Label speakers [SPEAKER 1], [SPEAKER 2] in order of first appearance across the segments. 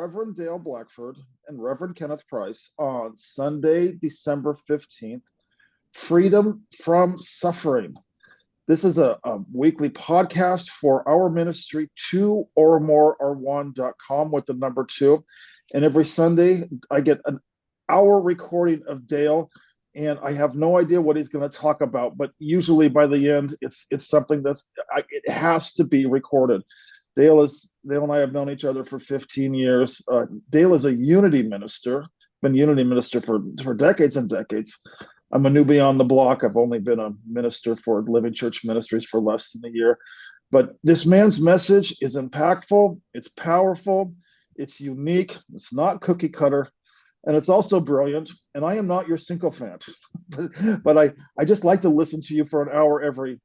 [SPEAKER 1] Reverend Dale Blackford and Reverend Kenneth Price on Sunday, December 15th, Freedom from Suffering. This is a weekly podcast for our ministry, two or more are one.com with the number two. And every Sunday, I get an hour recording of Dale, and I have no idea what he's going to talk about. But usually by the end, it's something it has to be recorded. Dale and I have known each other for 15 years. Dale is a unity minister, been unity minister for decades and decades. I'm a newbie on the block. I've only been a minister for Living Church Ministries for less than a year. But this man's message is impactful, it's powerful, it's unique, it's not cookie cutter, and it's also brilliant. And I am not your sycophant, but I just like to listen to you for an hour every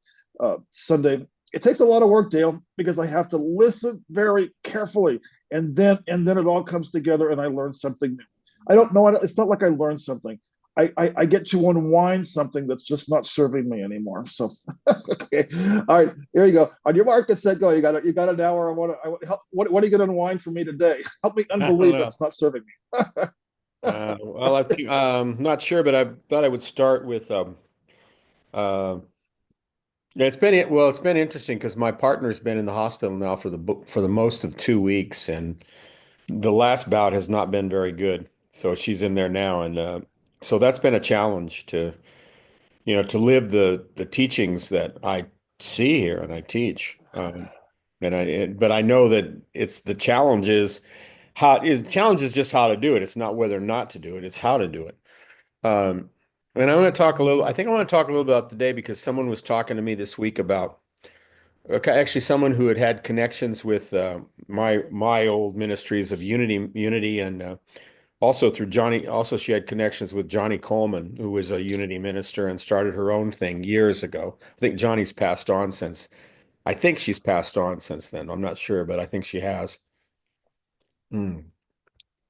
[SPEAKER 1] Sunday. It takes a lot of work, Dale, because I have to listen very carefully, and then it all comes together, and I learn something new. I don't know. It's not like I learned something. I get to unwind something that's just not serving me anymore. So, okay, all right, here you go. On your mark, get set, go. You got an hour. What are you going to unwind for me today? Help me unbelieve that's not serving me.
[SPEAKER 2] Well, I think not sure, but I thought I would start with uh, yeah, it's been interesting because my partner's been in the hospital now for the most of 2 weeks, and the last bout has not been very good. So she's in there now, and so that's been a challenge to live the teachings that I see here and I teach. But I know that the challenge is just how to do it. It's not whether or not to do it, it's how to do it. Um, and I think I want to talk a little about today because someone was talking to me this week about actually someone who had connections with my old ministries of Unity, and also through Johnny. Also, she had connections with Johnny Coleman, who was a Unity minister and started her own thing years ago. I think Johnny's passed on since. I think she's passed on since then. I'm not sure, but I think she has. Mm.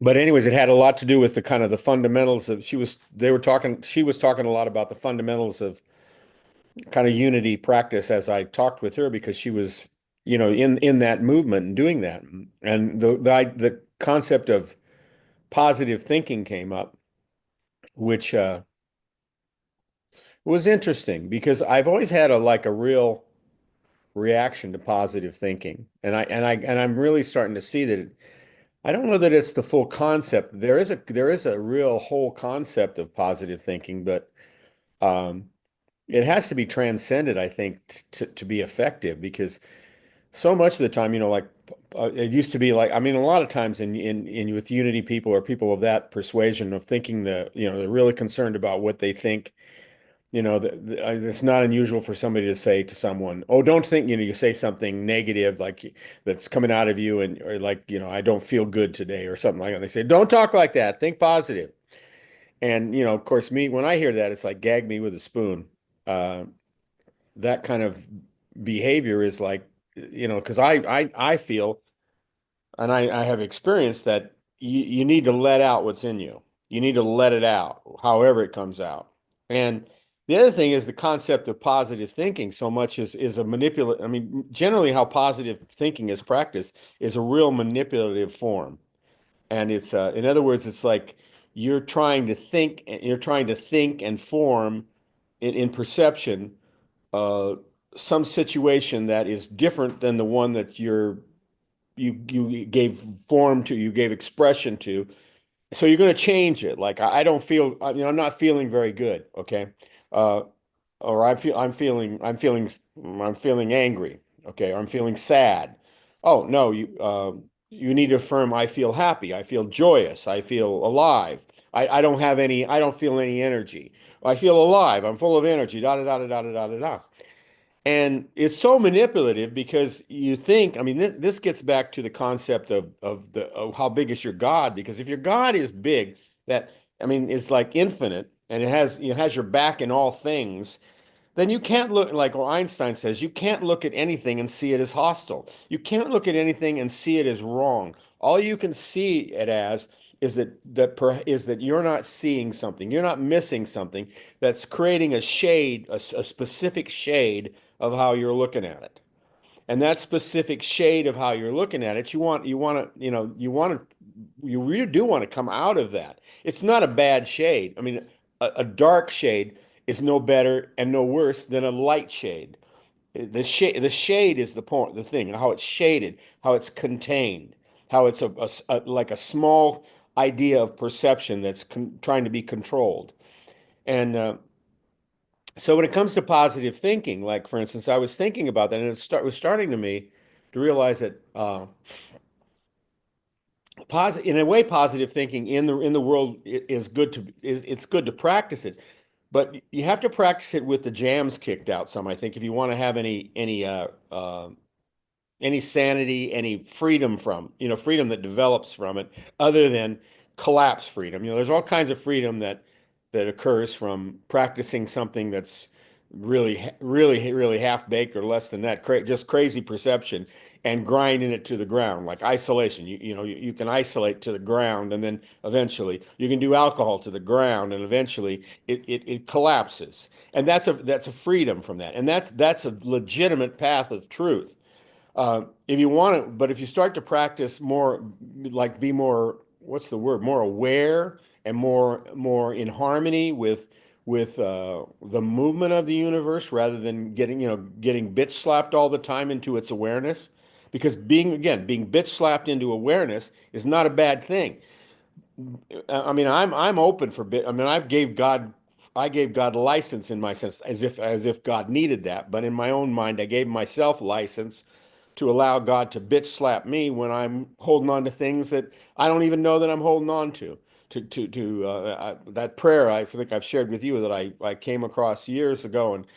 [SPEAKER 2] But anyways, it had a lot to do with the kind of the fundamentals of she was talking a lot about the fundamentals of kind of unity practice as I talked with her because she was, in that movement and doing that. And the concept of positive thinking came up, which was interesting because I've always had a real reaction to positive thinking. And I'm really starting to see that I don't know that it's the full concept. There is a real whole concept of positive thinking, but um, it has to be transcended, I think, to be effective because so much of the time, it used to be like, I mean, a lot of times in with unity people or people of that persuasion of thinking they're really concerned about what they think. It's not unusual for somebody to say to someone, "Oh, don't think," you say something negative like that's coming out of you and or like, "I don't feel good today," or something like that. And they say, "Don't talk like that. Think positive." And, of course, when I hear that, it's like gag me with a spoon. Uh, that kind of behavior is like, because I feel and I have experienced that you need to let out what's in you. You need to let it out, however it comes out. And the other thing is the concept of positive thinking so much is a manipulative. I mean, generally how positive thinking is practiced is a real manipulative form. And it's in other words, it's like you're trying to think and form in perception uh, some situation that is different than the one that you gave form to, you gave expression to. So you're going to change it. Like I don't feel, I'm not feeling very good. Okay, uh, or I'm feeling angry. Okay, or I'm feeling sad. Oh no, you need to affirm. I feel happy. I feel joyous. I feel alive. I don't feel any energy. I feel alive. I'm full of energy. Da da da da da da da da. And it's so manipulative because you think, I mean, this gets back to the concept of how big is your God? Because if your God is big, that I mean, it's like infinite and it has your back in all things, then you can't look like what Einstein says, you can't look at anything and see it as hostile. You can't look at anything and see it as wrong. All you can see it as is that you're not seeing something, you're not missing something that's creating a shade, a specific shade of how you're looking at it. And that specific shade of how you're looking at it, you want to you really do want to come out of that. It's not a bad shade. I mean, a dark shade is no better and no worse than a light shade. The shade is the point, the thing, and how it's shaded, how it's contained, how it's like a small idea of perception that's trying to be controlled. And so when it comes to positive thinking, like for instance, I was thinking about that, and was starting to me to realize that in a way, positive thinking in the world is good to it's good to practice it, but you have to practice it with the jams kicked out some. I think if you want to have any sanity, any freedom from, freedom that develops from it, other than collapse freedom. There's all kinds of freedom that occurs from practicing something that's really half baked or less than that, just crazy perception and grinding it to the ground, like isolation. You can isolate to the ground, and then eventually you can do alcohol to the ground, and eventually it collapses. And that's a freedom from that, and that's a legitimate path of truth. If you want to, but if you start to practice more, like be more, what's the word, more aware and more in harmony with the movement of the universe, rather than getting bitch slapped all the time into its awareness, because being bitch slapped into awareness is not a bad thing. I mean, I'm open for bit. I mean, I gave God license in my sense, as if God needed that. But in my own mind, I gave myself license to allow God to bitch slap me when I'm holding on to things that I don't even know that I'm holding on to. That prayer I think I've shared with you that I came across years ago, and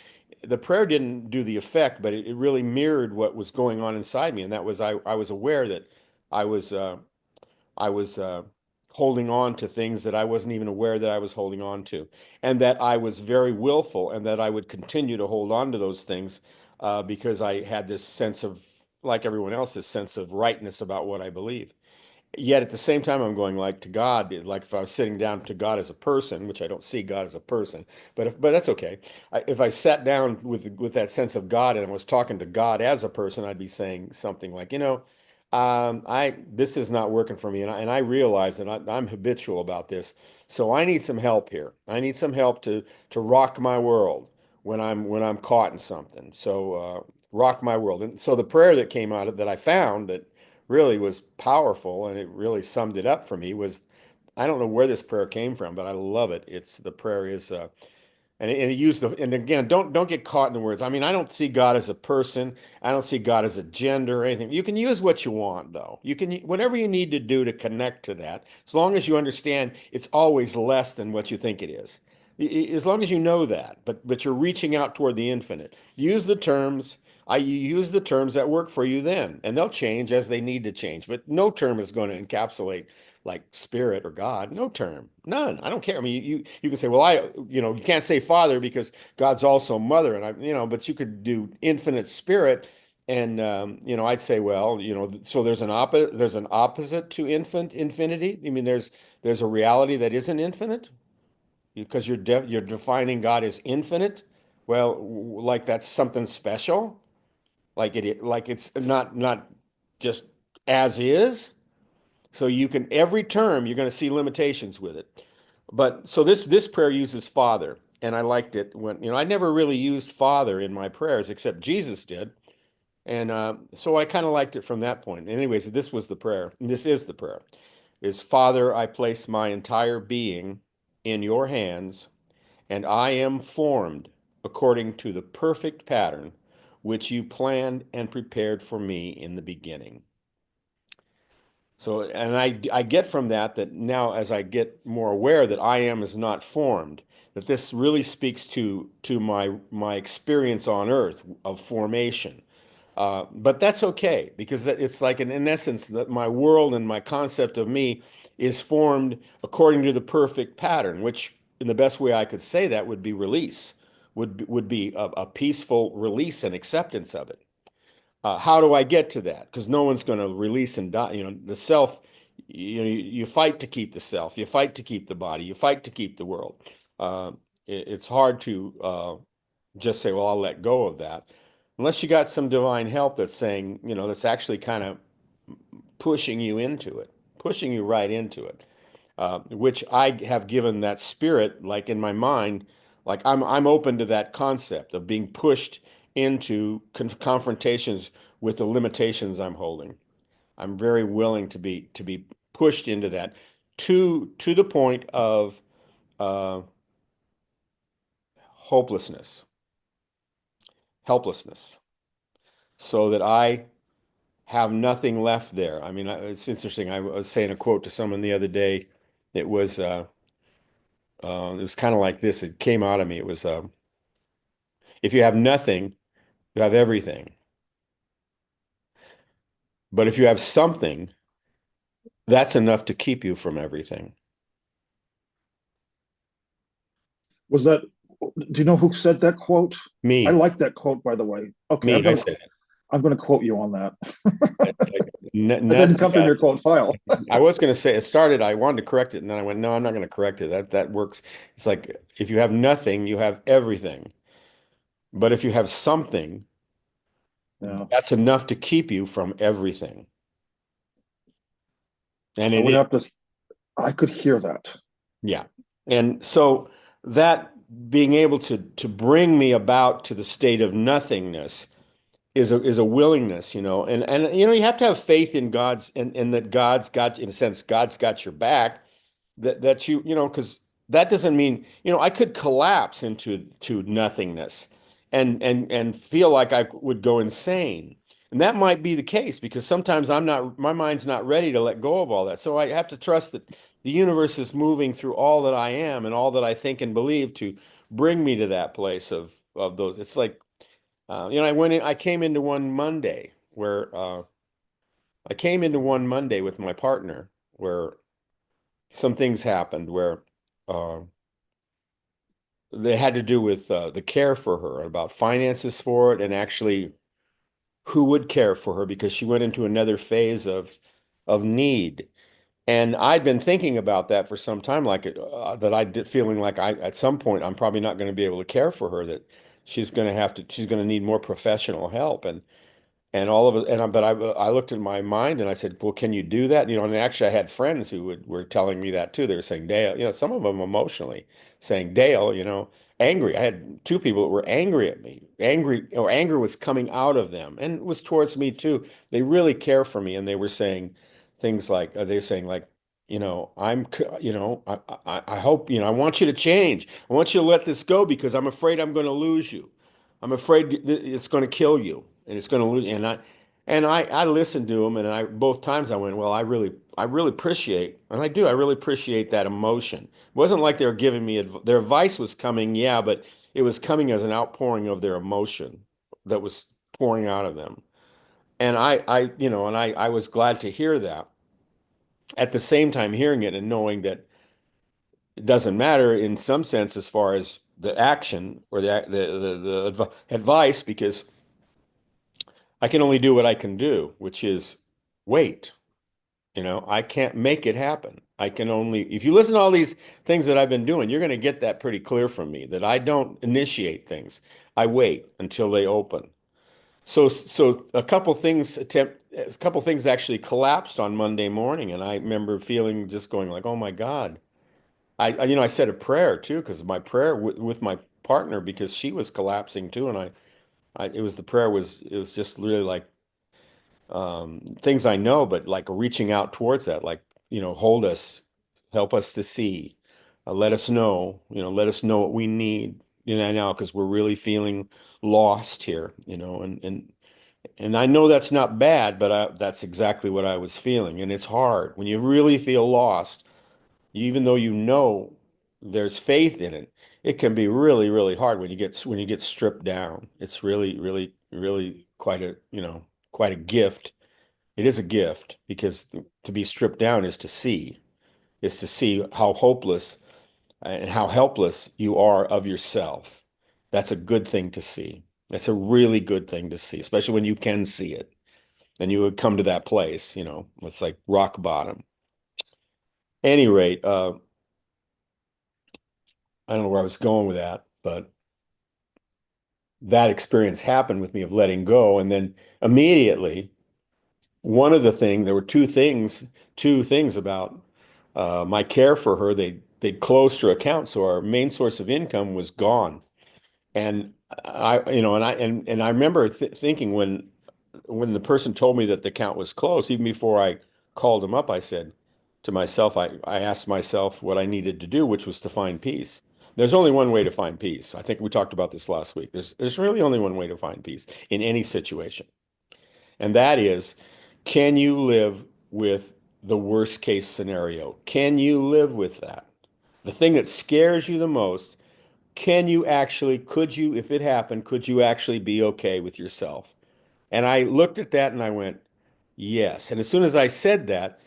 [SPEAKER 2] the prayer didn't do the effect, but it really mirrored what was going on inside me, and that was I was aware that I was I was holding on to things that I wasn't even aware that I was holding on to, and that I was very willful, and that I would continue to hold on to those things because I had this sense of, like everyone else, this sense of rightness about what I believe. Yet at the same time, I'm going like to God, like if I was sitting down to God as a person, which I don't see God as a person, but that's okay. If I sat down with that sense of God and I was talking to God as a person, I'd be saying something like, I this is not working for me, and I realize that I'm habitual about this, so I need some help here. I need some help to rock my world when I'm caught in something. So rock my world. And so the prayer that came out of that I found that really was powerful, and it really summed it up for me, was, I don't know where this prayer came from, but I love it. The prayer is, and it used and again, don't get caught in the words. I mean, I don't see God as a person. I don't see God as a gender or anything. You can use what you want, though. You can, whatever you need to do to connect to that, as long as you understand it's always less than what you think it is. As long as you know that, but you're reaching out toward the infinite. Use the terms. You use the terms that work for you then, and they'll change as they need to change. But no term is going to encapsulate like spirit or God. No term, none. I don't care. I mean, you can say, well, you can't say Father because God's also Mother, and but you could do infinite Spirit, and I'd say, well, so there's an opposite to infinity. I mean, there's a reality that isn't infinite because you're defining God as infinite. Well, like that's something special, like it's not just as is. So you can, every term you're going to see limitations with it. But so this prayer uses Father, and I liked it when I never really used Father in my prayers except Jesus did, and so I kind of liked it from that point. Anyways, this was the prayer. And this is the prayer: is Father, I place my entire being in your hands, and I am formed according to the perfect pattern which you planned and prepared for me in the beginning. So, and I get from that now, as I get more aware that I am is not formed, that this really speaks to my experience on earth of formation. But that's okay, because it's like in essence that my world and my concept of me is formed according to the perfect pattern, which in the best way I could say that would be release, would be a peaceful release and acceptance of it. How do I get to that? Because no one's going to release and die. The self, you fight to keep the self, you fight to keep the body, you fight to keep the world. It's hard to just say, well, I'll let go of that. Unless you got some divine help that's saying, that's actually kind of pushing you into it, pushing you right into it, which I have given that spirit, like in my mind, like I'm open to that concept of being pushed into confrontations with the limitations I'm holding. I'm very willing to be pushed into that to the point of uh, hopelessness, helplessness, so that I have nothing left there. I mean, it's interesting. I was saying a quote to someone the other day. It was it was kind of like this. It came out of me. It was if you have nothing, you have everything. But if you have something, that's enough to keep you from everything.
[SPEAKER 1] Was that, do you know who said that quote? I
[SPEAKER 2] Me,
[SPEAKER 1] like that quote, by the way. Okay,
[SPEAKER 2] me, I said it.
[SPEAKER 1] I'm gonna quote you on that.
[SPEAKER 2] It's like
[SPEAKER 1] That didn't
[SPEAKER 2] nothing
[SPEAKER 1] come from your
[SPEAKER 2] else.
[SPEAKER 1] quote file.
[SPEAKER 2] I was going to say it started, I wanted to correct it, and then I went, no, I'm not going to correct it. That works. It's like if you have nothing, you have everything. But if you have something,
[SPEAKER 1] Yeah,
[SPEAKER 2] that's enough to keep you from everything. And
[SPEAKER 1] I
[SPEAKER 2] it
[SPEAKER 1] would
[SPEAKER 2] is,
[SPEAKER 1] have to. I could hear that.
[SPEAKER 2] yeah. And so that being able to bring me about to the state of nothingness is a willingness, and you have to have faith in God's and that God's got, in a sense, God's got your back. That because that doesn't mean, I could collapse into nothingness and feel like I would go insane. And that might be the case because sometimes my mind's not ready to let go of all that. So I have to trust that the universe is moving through all that I am and all that I think and believe to bring me to that place of those. It's like, I came into one Monday where I came into one Monday with my partner where some things happened where uh, they had to do with the care for her, about finances for it, and actually who would care for her because she went into another phase of need. And I'd been thinking about that for some time, like that I did, feeling like at some point I'm probably not going to be able to care for her, that she's going to need more professional help. And all of it, but I looked at my mind and I said, well, can you do that? And actually I had friends who were telling me that too. They were saying, Dale, some of them emotionally saying, Dale, angry. I had two people that were angry at me, angry, or anger was coming out of them and it was towards me too. They really care for me. And they were saying things like, they're saying like, I hope, I want you to change. I want you to let this go because I'm afraid I'm going to lose you. I'm afraid it's going to kill you and it's going to lose. And I listened to him, and I both times I went, well, I really appreciate, and I really appreciate that emotion. It wasn't like they were giving me their advice was coming, yeah, but it was coming as an outpouring of their emotion that was pouring out of them. And I was glad to hear that. At the same time, hearing it and knowing that it doesn't matter in some sense as far as the action or the advice, because I can only do what I can do, which is wait. I can't make it happen. I can only, if you listen to all these things that I've been doing, you're going to get that pretty clear from me that I don't initiate things. I wait until they open. So a couple things actually collapsed on Monday morning, and I remember feeling just going like, oh my God. I said a prayer too, because my prayer with my partner, because she was collapsing too, and it was the prayer was it was just really like things I know, but like reaching out towards that, like, hold us, help us to see, let us know what we need, now, because we're really feeling lost here, and I know that's not bad, but that's exactly what I was feeling. And it's hard when you really feel lost, even though there's faith in it. It can be really, really hard when you get stripped down. It's really, really, really quite a gift. It is a gift because to be stripped down is to see how hopeless and how helpless you are of yourself. That's a good thing to see. That's a really good thing to see, especially when you can see it and you would come to that place, it's like rock bottom. Any rate, I don't know where I was going with that, but that experience happened with me of letting go. And then immediately there were two things about my care for her. They'd closed her account, so our main source of income was gone. And I remember thinking when the person told me that the account was closed, even before I called him up, I said to myself, I asked myself what I needed to do, which was to find peace. There's only one way to find peace. I think we talked about this last week. There's really only one way to find peace in any situation. And that is, can you live with the worst case scenario? Can you live with that? The thing that scares you the most, could you, if it happened, could you actually be okay with yourself? And I looked at that and I went, yes. And as soon as I said that,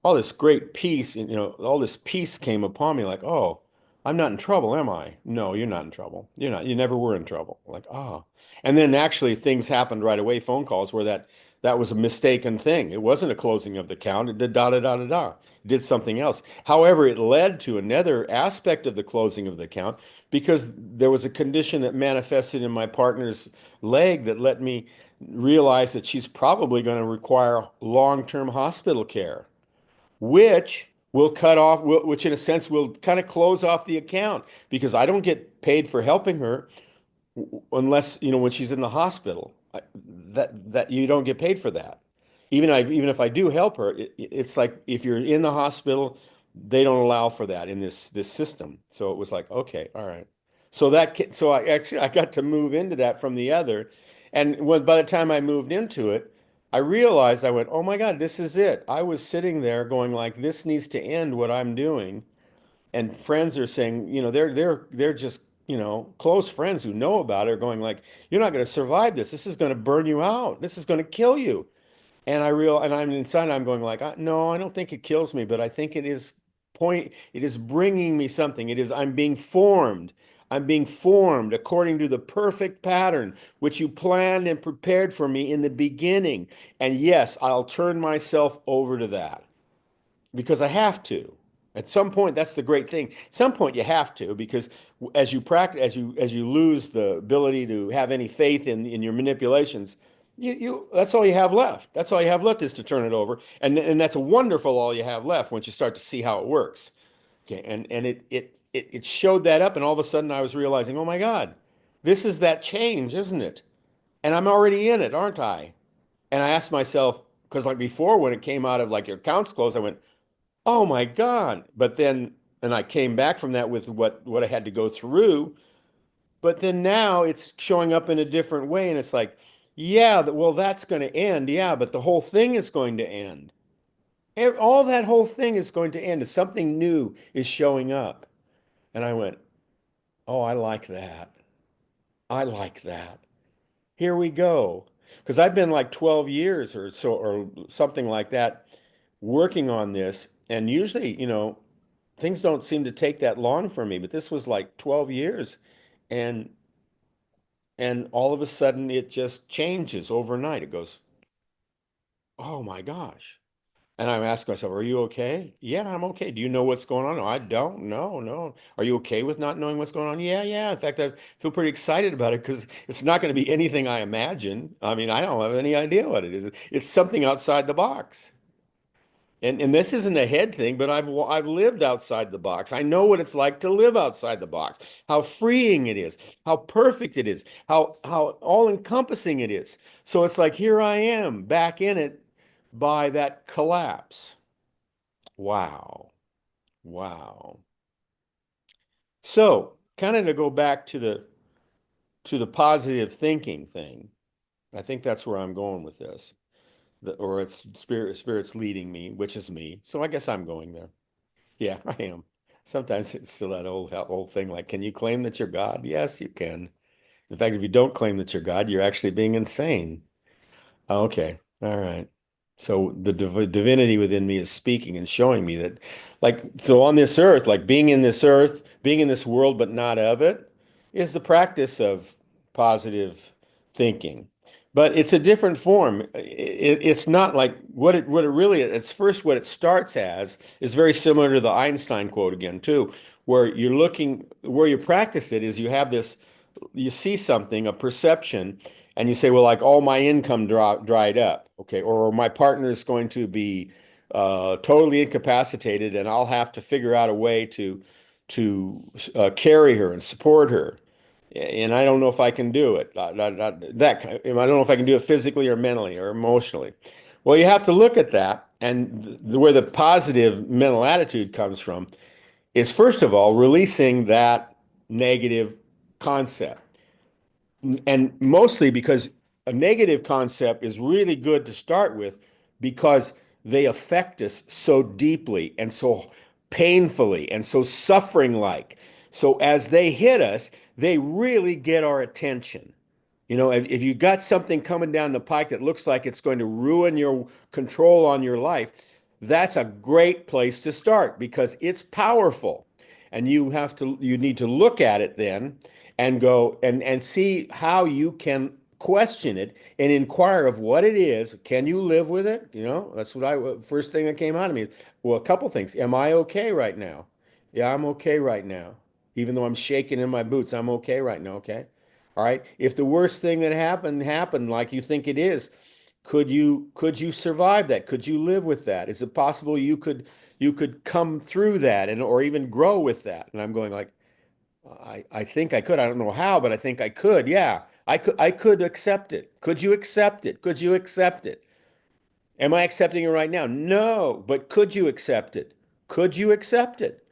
[SPEAKER 2] all this great peace, and all this peace came upon me like, oh, I'm not in trouble, am I? No, you're not in trouble. You're not, you never were in trouble. Like, oh. And then actually things happened right away, phone calls where that was a mistaken thing. It wasn't a closing of the account. It did da da da da da. It did something else. However, it led to another aspect of the closing of the account because there was a condition that manifested in my partner's leg that let me realize that she's probably going to require long-term hospital care, which will cut off, which in a sense will kind of close off the account because I don't get paid for helping her unless, when she's in the hospital. That you don't get paid for that. Even if I do help her, it's like if you're in the hospital, they don't allow for that in this system. So it was like, okay, all right. So I got to move into that from the other. And by the time I moved into it, I realized I went, oh my God, this is it. I was sitting there going like, this needs to end what I'm doing. And friends are saying, they're just, close friends who know about it are going like, you're not going to survive this. This is going to burn you out. This is going to kill you. And I'm inside, I'm going like, no, I don't think it kills me, but I think it is bringing me something. I'm being formed. I'm being formed according to the perfect pattern which you planned and prepared for me in the beginning. And yes, I'll turn myself over to that because I have to. At some point, that's the great thing. At some point, you have to because as you practice, as you lose the ability to have any faith in your manipulations, you that's all you have left. That's all you have left is to turn it over, and that's a wonderful all you have left once you start to see how it works. Okay, and it showed that up, and all of a sudden, I was realizing, oh my God, this is that change, isn't it? And I'm already in it, aren't I? And I asked myself, because like before, when it came out of like your accounts closed, I went, oh my God. But then, and I came back from that with what I had to go through. But then now it's showing up in a different way. And it's like, yeah, well, that's going to end. Yeah, but the whole thing is going to end. All that whole thing is going to end. Something new is showing up. And I went, oh, I like that. I like that. Here we go. Because I've been like 12 years or so, or something like that, working on this. And usually, things don't seem to take that long for me, but this was like 12 years and all of a sudden it just changes overnight. It goes, "Oh my gosh." And I'm asking myself, "Are you okay?" "Yeah, I'm okay." "Do you know what's going on?" "No, I don't. No, no." "Are you okay with not knowing what's going on?" "Yeah, yeah. In fact, I feel pretty excited about it because it's not going to be anything I imagine. I mean, I don't have any idea what it is. It's something outside the box. And this isn't a head thing, but I've lived outside the box. I know what it's like to live outside the box. How freeing it is, how perfect it is, how all-encompassing it is. So it's like here I am back in it by that collapse. Wow. Wow. So, kind of to go back to the positive thinking thing. I think that's where I'm going with this. Or it's spirit's leading me, which is me. So I guess I'm going there. Yeah, I am. Sometimes it's still that old thing like, can you claim that you're God? Yes, you can. In fact, if you don't claim that you're God, you're actually being insane. Okay, all right. So the divinity within me is speaking and showing me that, like, so on this earth, like being in this earth, being in this world, but not of it, is the practice of positive thinking. But it's a different form. It's not like what it really, it's first what it starts as is very similar to the Einstein quote again, too, where you're looking, where you practice it is you have this, you see something, a perception, And you say, well, like all my income dried up, okay, or my partner is going to be totally incapacitated, and I'll have to figure out a way to carry her and support her, and I don't know if I can do it. I don't know if I can do it physically or mentally or emotionally. Well, you have to look at that, and where the positive mental attitude comes from is first of all releasing that negative concept. And mostly because a negative concept is really good to start with because they affect us so deeply and so painfully and so suffering like. So as they hit us, they really get our attention. You know, if you got something coming down the pike that looks like it's going to ruin your control on your life, that's a great place to start because it's powerful. And you need to look at it then and go and see how you can question it and inquire of what it is. Can you live with it? You know, that's what first thing that came out of me. Well, a couple things. Am I okay right now? Yeah, I'm okay right now. Even though I'm shaking in my boots, I'm okay right now. Okay. All right. If the worst thing that happened like you think it is, could you survive that? Could you live with that? Is it possible you could come through that and or even grow with that? And I'm going like, I think I could. I don't know how, but I think I could. Yeah. I could accept it. Could you accept it? Could you accept it? Am I accepting it right now? No, but could you accept it? Could you accept it?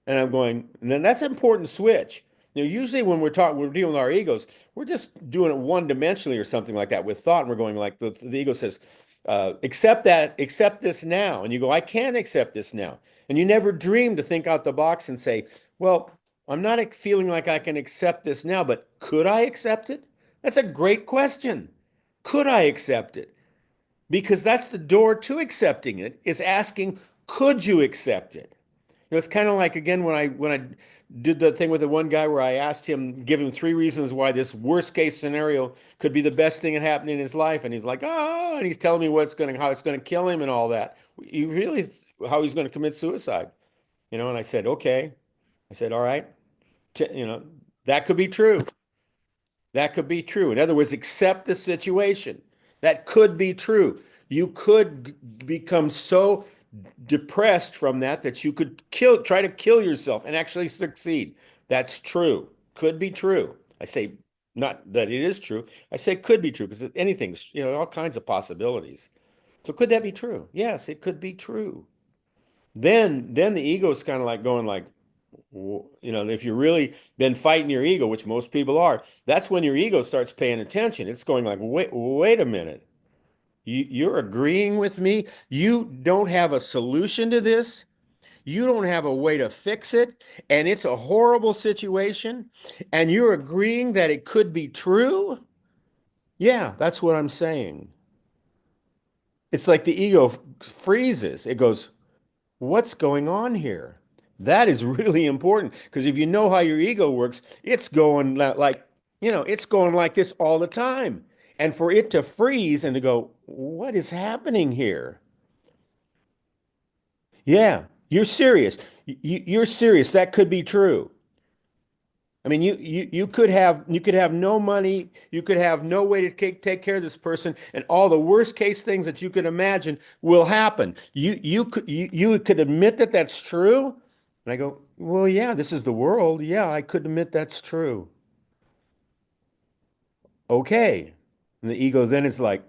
[SPEAKER 2] And I'm going, and then that's an important switch. You know, usually when we're dealing with our egos, we're just doing it one dimensionally or something like that with thought. And we're going like the ego says, accept that, accept this now. And you go, I can't accept this now. And you never dream to think out the box and say, well, I'm not feeling like I can accept this now, but could I accept it? That's a great question. Could I accept it? Because that's the door to accepting it is asking, could you accept it? You know, it's kind of like again when I did the thing with the one guy where I asked him, give him three reasons why this worst case scenario could be the best thing that happened in his life, and he's like, oh, and he's telling me how it's going to kill him and all that. You really how he's going to commit suicide, you know? And I said, okay. I said, all right, you know, that could be true. That could be true. In other words, accept the situation. That could be true. You could become so depressed from that you could try to kill yourself and actually succeed. That's true. Could be true. I say not that it is true. I say could be true because anything's, you know, all kinds of possibilities. So could that be true? Yes, it could be true. Then the ego's kind of like going like, you know, if you're really been fighting your ego, which most people are, that's when your ego starts paying attention. It's going like, wait a minute. You're agreeing with me? You don't have a solution to this? You don't have a way to fix it, and it's a horrible situation, and you're agreeing that it could be true? Yeah, that's what I'm saying. It's like the ego freezes. It goes, what's going on here? That is really important because if you know how your ego works, it's going like, you know, it's going like this all the time. And for it to freeze and to go, what is happening here? Yeah, you're serious. You're serious. That could be true. I mean, you could have no money, you could have no way to take care of this person, and all the worst case things that you could imagine will happen. You could admit that that's true, and I go, well, yeah, this is the world. Yeah, I could admit that's true. Okay, and the ego then is like,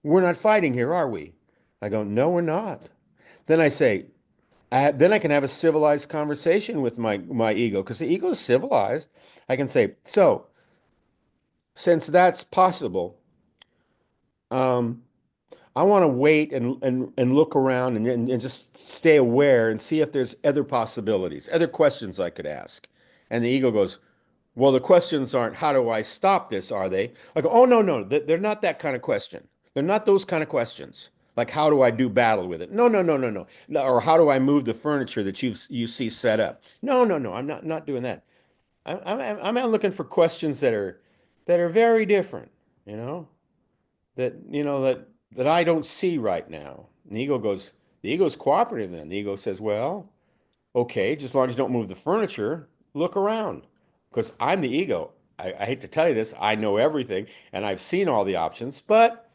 [SPEAKER 2] we're not fighting here, are we? I go, no, we're not. Then I say, then I can have a civilized conversation with my ego because the ego is civilized. I can say, so since that's possible, um, I want to wait and look around and just stay aware and see if there's other possibilities, other questions I could ask. And the ego goes, well, the questions aren't how do I stop this, are they? I go, oh no, no, they're not that kind of question. They're not those kind of questions. Like how do I do battle with it? No, no, no, no, no. No, or how do I move the furniture that you see set up? No, no, no. I'm not doing that. I'm looking for questions that are very different, you know, that I don't see right now. And the ego's cooperative then. The ego says, well, okay, just as long as you don't move the furniture, look around. Because I'm the ego. I hate to tell you this, I know everything and I've seen all the options, but,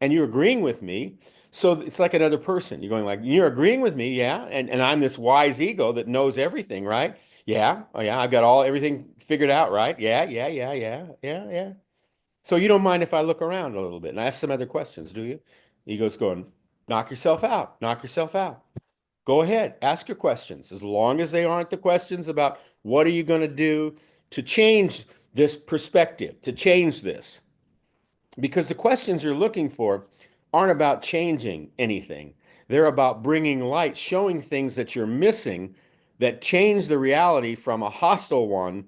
[SPEAKER 2] and you're agreeing with me. So it's like another person. You're going like, you're agreeing with me, yeah. And I'm this wise ego that knows everything, right? Yeah. Oh yeah, I've got everything figured out, right? Yeah, yeah, yeah, yeah, yeah, yeah. So you don't mind if I look around a little bit and ask some other questions, do you? Ego's going, knock yourself out, knock yourself out. Go ahead, ask your questions, as long as they aren't the questions about what are you going to do to change this perspective, to change this. Because the questions you're looking for aren't about changing anything. They're about bringing light, showing things that you're missing that change the reality from a hostile one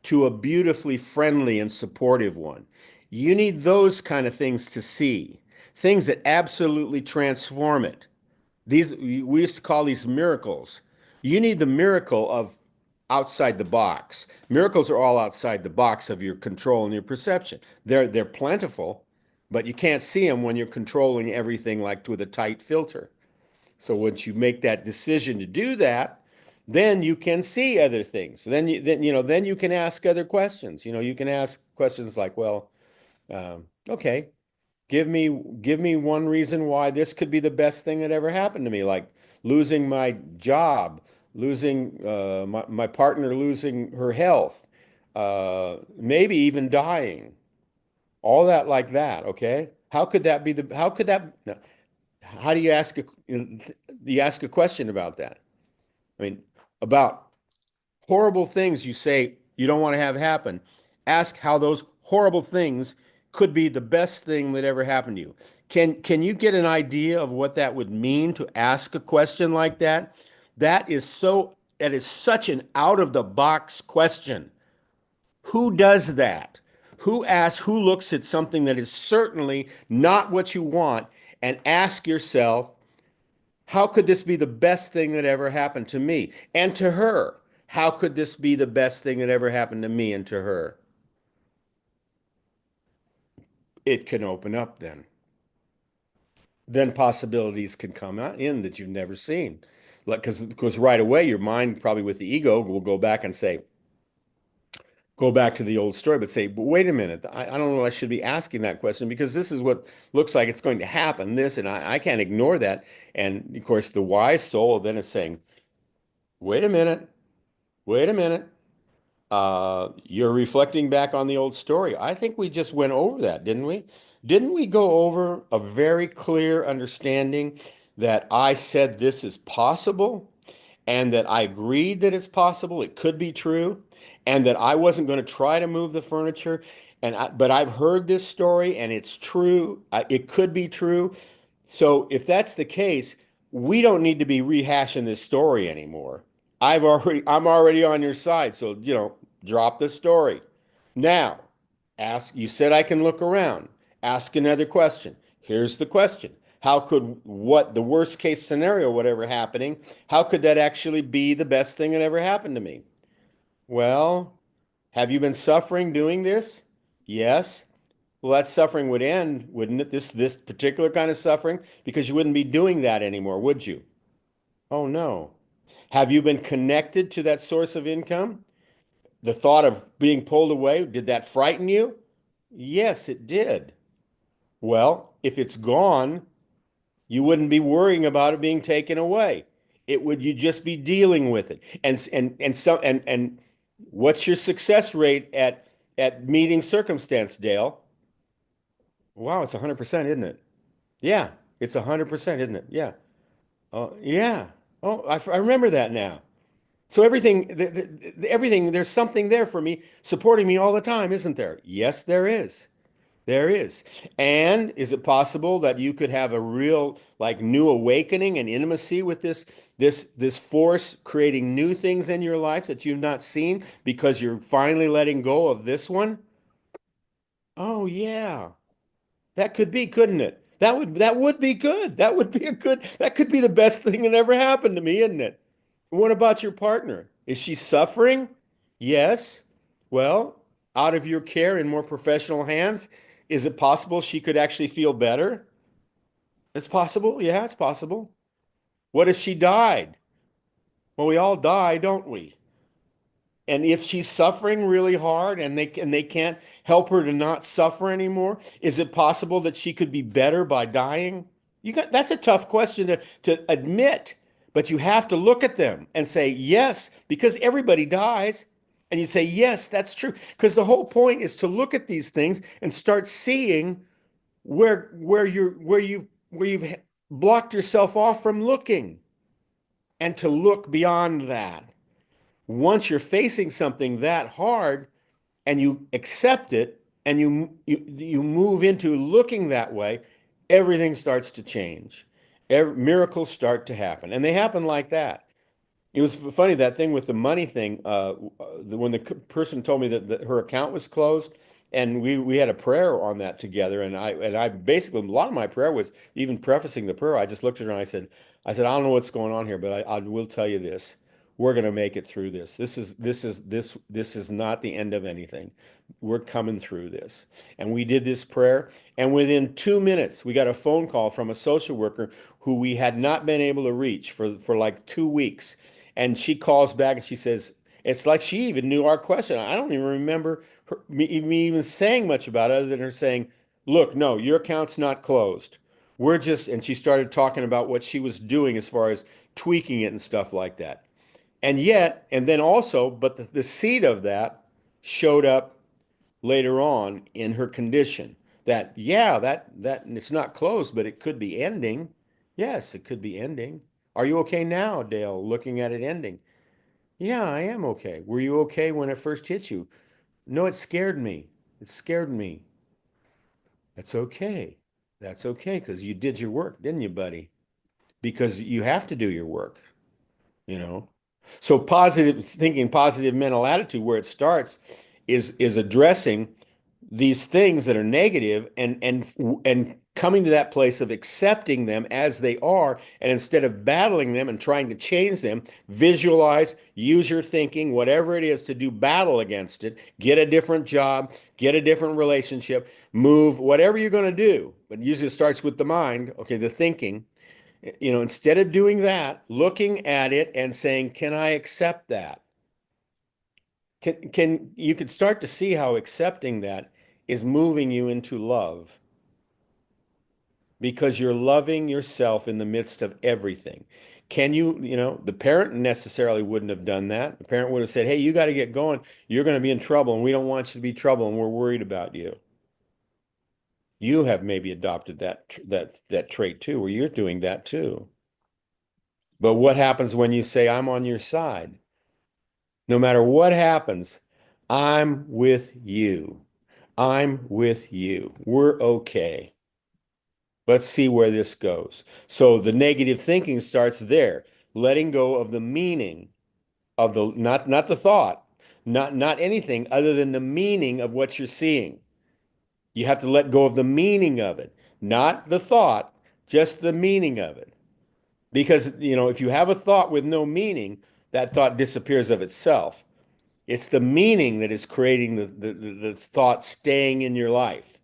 [SPEAKER 2] to a beautifully friendly and supportive one. You need those kind of things to see, things that absolutely transform it. These we used to call these miracles. You need the miracle of outside the box. Miracles are all outside the box of your control and your perception. They're plentiful, but you can't see them when you're controlling everything like with a tight filter. So once you make that decision to do that, then you can see other things. Then you can ask other questions. You can ask questions like, well, okay, give me one reason why this could be the best thing that ever happened to me, like losing my job, losing my partner, losing her health, maybe even dying, all that like that. Okay, how could that be how could that? No. How do you ask a question about that? I mean, about horrible things you say you don't want to have happen. Ask how those horrible things could be the best thing that ever happened to you. Can you get an idea of what that would mean to ask a question like that? That is such an out of the box question. Who does that? Who looks at something that is certainly not what you want and ask yourself, how could this be the best thing that ever happened to me? And to her, how could this be the best thing that ever happened to me and to her? It can open up then. Then possibilities can come out in that you've never seen. Like, because right away, your mind, probably with the ego, will go back and say, go back to the old story, but say, but wait a minute, I don't know, I should be asking that question because this is what looks like it's going to happen, this, and I can't ignore that. And of course, the wise soul then is saying, wait a minute, wait a minute. You're reflecting back on the old story. I think we just went over that, didn't we? Didn't we go over a very clear understanding that I said this is possible and that I agreed that it's possible, it could be true, and that I wasn't going to try to move the furniture. But I've heard this story and it's true. It could be true. So if that's the case, we don't need to be rehashing this story anymore. I'm already on your side. So, drop the story. Now, you said I can look around. Ask another question. Here's the question. How could the worst case scenario, whatever happening, how could that actually be the best thing that ever happened to me? Well, have you been suffering doing this? Yes. Well, that suffering would end, wouldn't it? This particular kind of suffering, because you wouldn't be doing that anymore, would you? Oh no. Have you been connected to that source of income? The thought of being pulled away, did that frighten you? Yes, it did. Well, if it's gone, you wouldn't be worrying about it being taken away. You'd just be dealing with it. And what's your success rate at meeting circumstance, Dale? Wow, it's 100%, isn't it? Yeah, it's 100%, isn't it? Yeah. Oh, yeah. Oh, I remember that now. So everything, there's something there for me, supporting me all the time, isn't there? Yes, there is. There is. And is it possible that you could have a real like new awakening and intimacy with this force creating new things in your life that you've not seen because you're finally letting go of this one? Oh yeah. That could be, couldn't it? That would be good. That could be the best thing that ever happened to me, isn't it? What about your partner? Is she suffering? Yes. Well, out of your care in more professional hands, is it possible she could actually feel better? It's possible. Yeah, it's possible. What if she died? Well, we all die, don't we? And if she's suffering really hard and they can't help her to not suffer anymore, is it possible that she could be better by dying? That's a tough question to admit, but you have to look at them and say yes, because everybody dies. And you say, yes, that's true. Because the whole point is to look at these things and start seeing where you've blocked yourself off from looking and to look beyond that. Once you're facing something that hard and you accept it and you move into looking that way, everything starts to change. Miracles start to happen, and they happen like that. It was funny that thing with the money thing. When the person told me that her account was closed, and we had a prayer on that together, and I basically a lot of my prayer was even prefacing the prayer. I just looked at her and I said I don't know what's going on here, but I will tell you this: we're going to make it through this. This is not the end of anything. We're coming through this, and we did this prayer, and within 2 minutes, we got a phone call from a social worker who we had not been able to reach for like 2 weeks. And she calls back and she says, it's like she even knew our question. I don't even remember me even saying much about it other than her saying, look, no, your account's not closed. And she started talking about what she was doing as far as tweaking it and stuff like that. And then also, but the seed of that showed up later on in her condition that, yeah, that it's not closed, but it could be ending. Yes, it could be ending. Are you okay now, Dale, looking at it ending? Yeah, I am okay. Were you okay when it first hit you? No, it scared me. It scared me. That's okay. That's okay because you did your work, didn't you, buddy? Because you have to do your work, you know? So positive thinking, positive mental attitude, where it starts is addressing these things that are negative and coming to that place of accepting them as they are, and instead of battling them and trying to change them, visualize, use your thinking, whatever it is to do battle against it, get a different job, get a different relationship, move, whatever you're going to do. But usually it starts with the mind, okay, the thinking. Instead of doing that, looking at it and saying, can I accept that? Can you could start to see how accepting that is moving you into love because you're loving yourself in the midst of everything. The parent necessarily wouldn't have done that. The parent would have said, hey, you got to get going. You're going to be in trouble, and we don't want you to be trouble, and we're worried about you. You have maybe adopted that trait too, where you're doing that too. But what happens when you say, I'm on your side? No matter what happens, I'm with you. I'm with you. We're okay. Let's see where this goes. So the negative thinking starts there, letting go of the meaning of the not the thought, not anything other than the meaning of what you're seeing. You have to let go of the meaning of it, not the thought, just the meaning of it. Because, if you have a thought with no meaning, that thought disappears of itself. It's the meaning that is creating the thought staying in your life.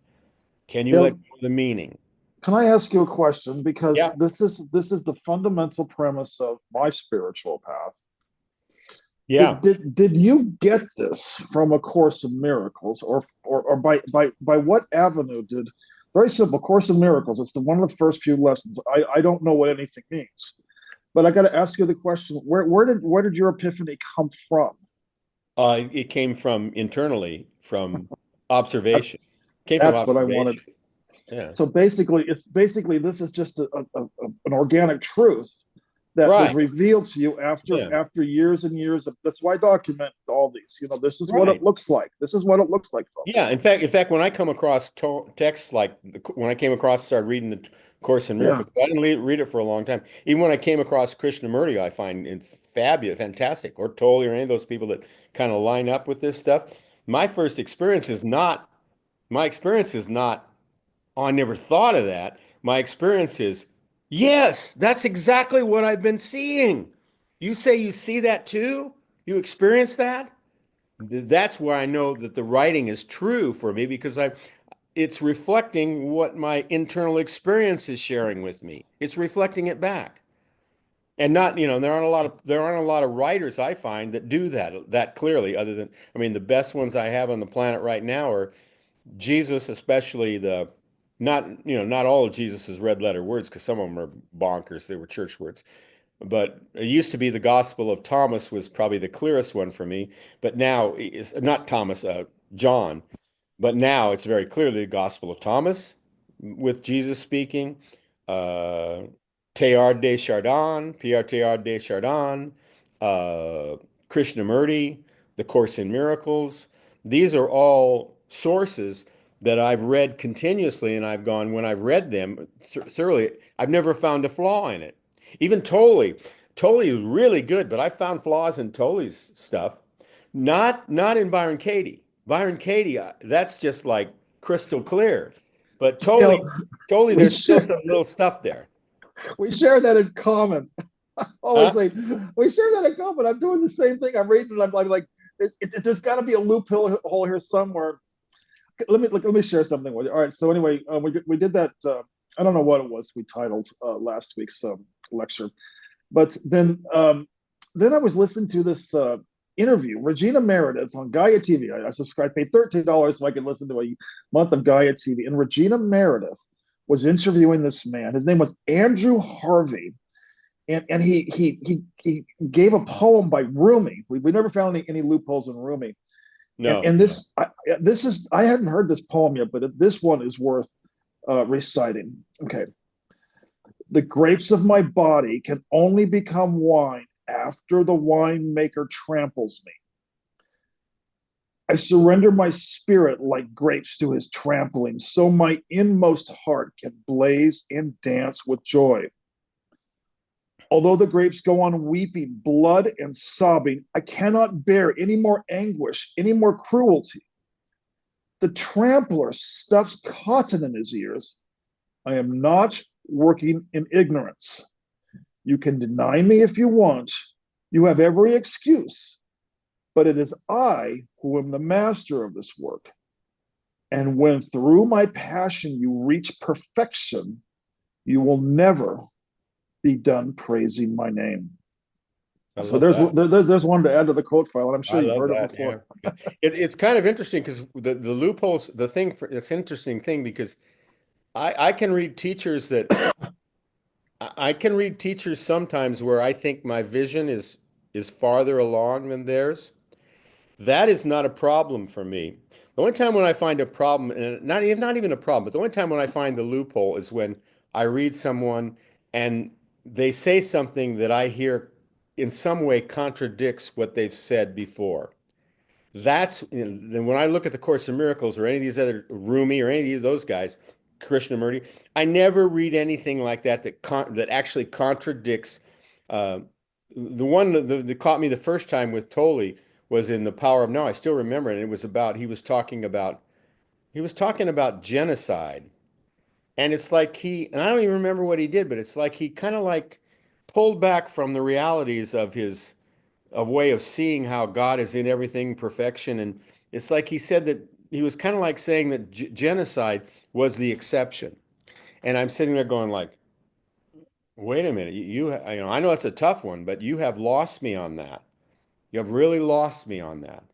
[SPEAKER 2] Can you let
[SPEAKER 1] Dale,
[SPEAKER 2] go of the meaning?
[SPEAKER 1] can I ask you a question? Because
[SPEAKER 2] Yeah.
[SPEAKER 1] this is the fundamental premise of my spiritual path.
[SPEAKER 2] Yeah.
[SPEAKER 1] Did you get this from A Course in Miracles, or by what avenue did? Very simple, Course in Miracles. It's the one of the first few lessons. I don't know what anything means, but I got to ask you the question: where did your epiphany come from?
[SPEAKER 2] It came from internally, from observation. Came from
[SPEAKER 1] That's what I wanted.
[SPEAKER 2] observation. Yeah.
[SPEAKER 1] So basically this is just an organic truth that was
[SPEAKER 2] Right.
[SPEAKER 1] revealed to you after
[SPEAKER 2] Yeah.
[SPEAKER 1] after years and years of. That's why I document all these. This is what it
[SPEAKER 2] Right.
[SPEAKER 1] looks like. This is what it looks like,
[SPEAKER 2] Yeah.
[SPEAKER 1] folks.
[SPEAKER 2] In fact, when I come across texts like when I came across, started reading the Course in
[SPEAKER 1] Yeah.
[SPEAKER 2] Miracles, I didn't read it for a long time. Even when I came across Krishnamurti, I find it fabulous, fantastic, or Tolle, or any of those people that kind of line up with this stuff. My first experience is not, my experience is not, oh, I never thought of that. My experience is, yes, that's exactly what I've been seeing. You say you see that too? You experience that? That's where I know that the writing is true for me because it's reflecting what my internal experience is sharing with me. It's reflecting it back. And not, there aren't a lot of writers I find that do that clearly, other than, I mean, the best ones I have on the planet right now are Jesus, especially not all of Jesus's red letter words, because some of them are bonkers. They were church words. But it used to be the Gospel of Thomas was probably the clearest one for me. But now it's not Thomas, John. But now it's very clearly the Gospel of Thomas with Jesus speaking, uh, Teilhard de Chardin, Pierre Teilhard de Chardin, uh, Krishnamurti, The Course in Miracles. These are all sources that I've read continuously, and I've gone, when I've read them thoroughly, I've never found a flaw in it. Even Tolle is really good, but I found flaws in Tolle's stuff. Not in Byron Katie. Byron Katie, that's just like crystal clear. But
[SPEAKER 1] You
[SPEAKER 2] Tolle,
[SPEAKER 1] know,
[SPEAKER 2] Tolle,
[SPEAKER 1] we
[SPEAKER 2] there's still
[SPEAKER 1] share
[SPEAKER 2] some little stuff there.
[SPEAKER 1] we share that in common. Always
[SPEAKER 2] Huh?
[SPEAKER 1] say we share that in common. I'm doing the same thing. I'm reading it. I'm like, there's got to be a loophole hole here somewhere. Let me share something with you. All right. So anyway, we did that. I don't know what it was we titled last week's lecture, but then I was listening to this interview, Regina Meredith on Gaia TV. I subscribed, paid $13 so I could listen to a month of Gaia TV. And Regina Meredith was interviewing this man. His name was Andrew Harvey, and he gave a poem by Rumi. We never found any loopholes in Rumi. And
[SPEAKER 2] No.
[SPEAKER 1] and this is I hadn't heard this poem yet, but this one is worth reciting. Okay. The grapes of my body can only become wine after the winemaker tramples me. I surrender my spirit like grapes to his trampling, so my inmost heart can blaze and dance with joy. Although the grapes go on weeping, blood and sobbing, I cannot bear any more anguish, any more cruelty. The trampler stuffs cotton in his ears. I am not working in ignorance. You can deny me if you want. You have every excuse, but it is I who am the master of this work. And when through my passion you reach perfection, you will never be done praising my name.
[SPEAKER 2] I
[SPEAKER 1] So
[SPEAKER 2] love that.
[SPEAKER 1] there's one to add to the quote file, and I'm
[SPEAKER 2] I
[SPEAKER 1] sure you've
[SPEAKER 2] love
[SPEAKER 1] heard it
[SPEAKER 2] that. Yeah.
[SPEAKER 1] before.
[SPEAKER 2] Yeah. It's kind of interesting because the loopholes, it's an interesting thing because I can read teachers that I can read teachers sometimes where I think my vision is farther along than theirs. That is not a problem for me. The only time when I find a problem, and not even a problem, but the only time when I find the loophole is when I read someone and they say something that I hear in some way contradicts what they've said before. Then when I look at the Course in Miracles or any of these other Rumi or any of those guys, Krishnamurti, I never read anything like that actually contradicts. Uh, the one that caught me the first time with Tolle was in The Power of Now. I still remember it. And it was about he was talking about genocide, and it's like and I don't even remember what he did, but it's like he kind of like pulled back from the realities of his a way of seeing how God is in everything perfection. And it's like he said that he was kind of like saying that genocide was the exception. And I'm sitting there going like, wait a minute, I know it's a tough one, but you have lost me on that. You have really lost me on that.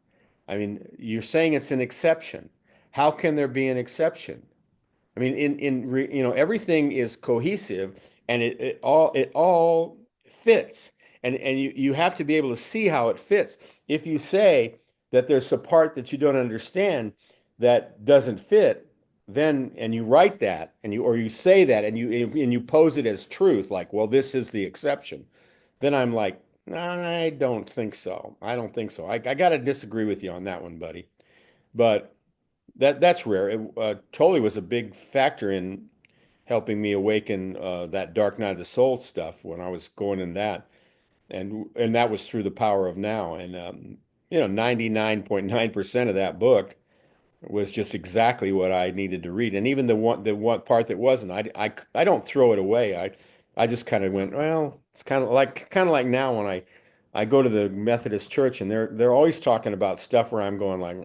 [SPEAKER 2] I mean, you're saying it's an exception. How can there be an exception? I mean, everything is cohesive and it all fits. And you have to be able to see how it fits. If you say that there's a part that you don't understand that doesn't fit, then and you write that or you say that and you pose it as truth, like, well, this is the exception, then I'm like, I don't think so. I don't think so. I got to disagree with you on that one, buddy. But that's rare. Tolle was a big factor in helping me awaken that dark night of the soul stuff when I was going in that, and that was through the power of now. And 99.9% of that book was just exactly what I needed to read. And even the one part that wasn't, I don't throw it away. I just kind of went, well, it's kind of like now when I go to the Methodist church and they're always talking about stuff where I'm going like,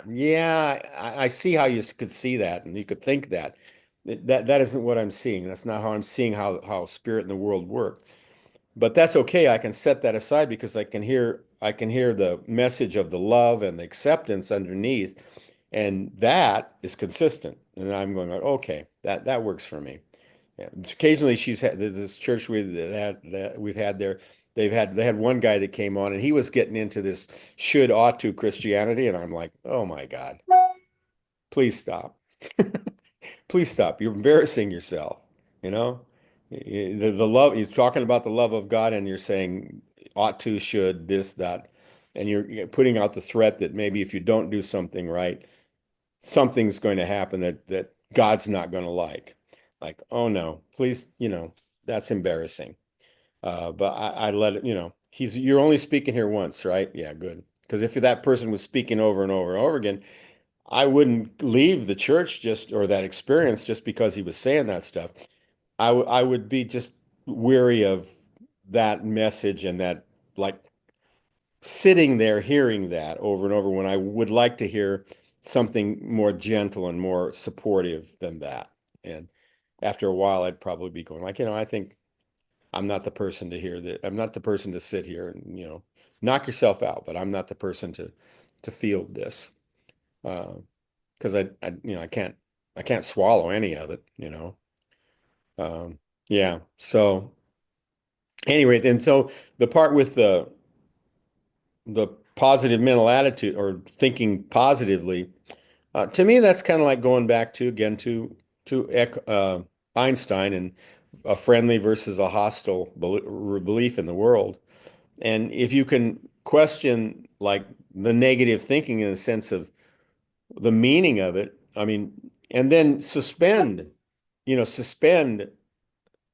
[SPEAKER 2] yeah, I see how you could see that and you could think that. That isn't what I'm seeing. That's not how I'm seeing how spirit in the world work. But that's okay. I can set that aside because I can hear the message of the love and the acceptance underneath, and that is consistent. And I'm going like, okay, that works for me. Yeah. Occasionally, she's had this church we've had there. They had one guy that came on, and he was getting into this should ought to Christianity, and I'm like, oh my God, please stop. Please stop. You're embarrassing yourself. You know, the love, he's talking about the love of God, and you're saying ought to, should, this, that, and you're putting out the threat that maybe if you don't do something right, something's going to happen that God's not going to like. Like, oh no, please, that's embarrassing. But I let it, you're only speaking here once, right? Yeah, good. Because if that person was speaking over and over and over again, I wouldn't leave the church just or that experience just because he was saying that stuff. I would be just weary of that message and that, like, sitting there hearing that over and over when I would like to hear something more gentle and more supportive than that. And after a while, I'd probably be going like, I think I'm not the person to hear that. I'm not the person to sit here and, knock yourself out, but I'm not the person to field this. Because I can't swallow any of it. Yeah. So anyway, and so the part with the positive mental attitude or thinking positively, to me, that's kind of like going back to again to Einstein and a friendly versus a hostile belief in the world. And if you can question like the negative thinking in the sense of the meaning of it, I mean, and then suspend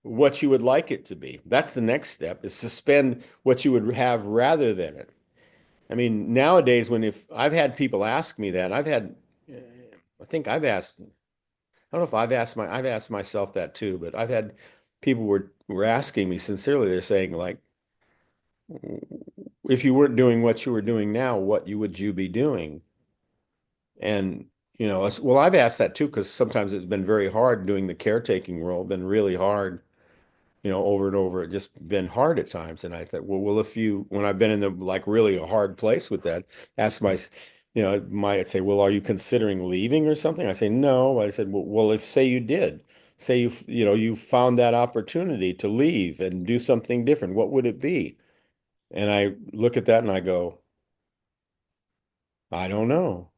[SPEAKER 2] what you would like it to be. That's the next step is suspend what you would have rather than it. I mean, nowadays, if I've had people ask me that, I think I don't know if I've asked myself that too, but I've had people were asking me sincerely. They're saying like, if you weren't doing what you were doing now, what would you be doing? And well, I've asked that too because sometimes it's been very hard doing the caretaking role, been really hard, over and over. It just been hard at times. And I thought, well, when I've been in the like really a hard place with that, ask might say, well, are you considering leaving or something? I say, no. I said, well, if say you did, say you found that opportunity to leave and do something different, what would it be? And I look at that and I go, I don't know.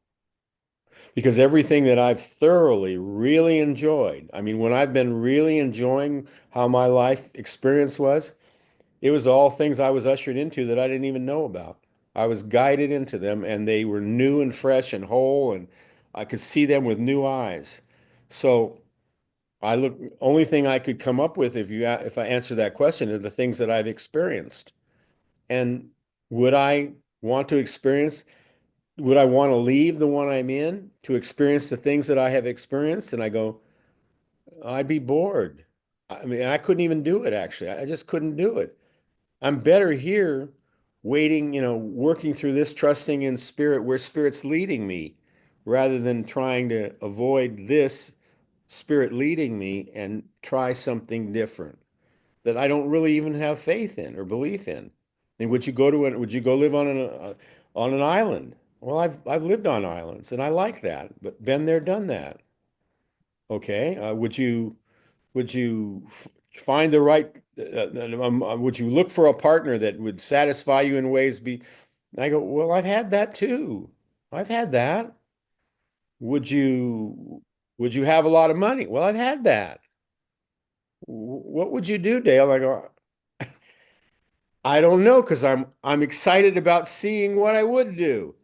[SPEAKER 2] Because everything that I've thoroughly, really enjoyed, I mean, when I've been really enjoying how my life experience was, it was all things I was ushered into that I didn't even know about. I was guided into them and they were new and fresh and whole, and I could see them with new eyes. So only thing I could come up with if I answer that question are the things that I've experienced. And would I want to experience would I want to leave the one I'm in to experience the things that I have experienced? And I go, I'd be bored. I mean, I couldn't even do it actually. I just couldn't do it. I'm better here waiting, working through this, trusting in spirit where spirit's leading me rather than trying to avoid this spirit leading me and try something different that I don't really even have faith in or belief in. And would you go live on an island? Well, I've lived on islands and I like that, but been there, done that. Okay. Would you find the right would you look for a partner that would satisfy you in ways be I go, well, I've had that too. I've had that. Would you would you have a lot of money? Well, I've had that. What would you do, Dale? I go, I don't know because I'm excited about seeing what I would do.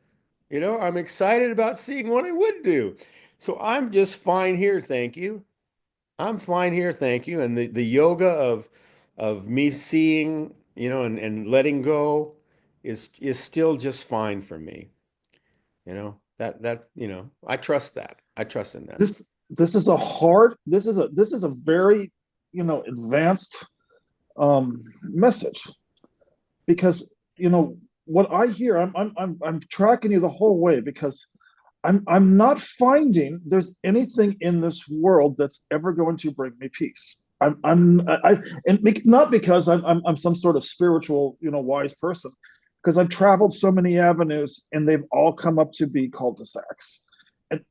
[SPEAKER 2] I'm excited about seeing what I would do. So I'm just fine here, thank you. I'm fine here, thank you. And the yoga of me seeing, and letting go is still just fine for me. I trust that. I trust in that.
[SPEAKER 1] This is a very advanced message, because what I hear, I'm tracking you the whole way, because I'm not finding there's anything in this world that's ever going to bring me peace. not because I'm some sort of spiritual, wise person, because I've traveled so many avenues and they've all come up to be cul-de-sacs.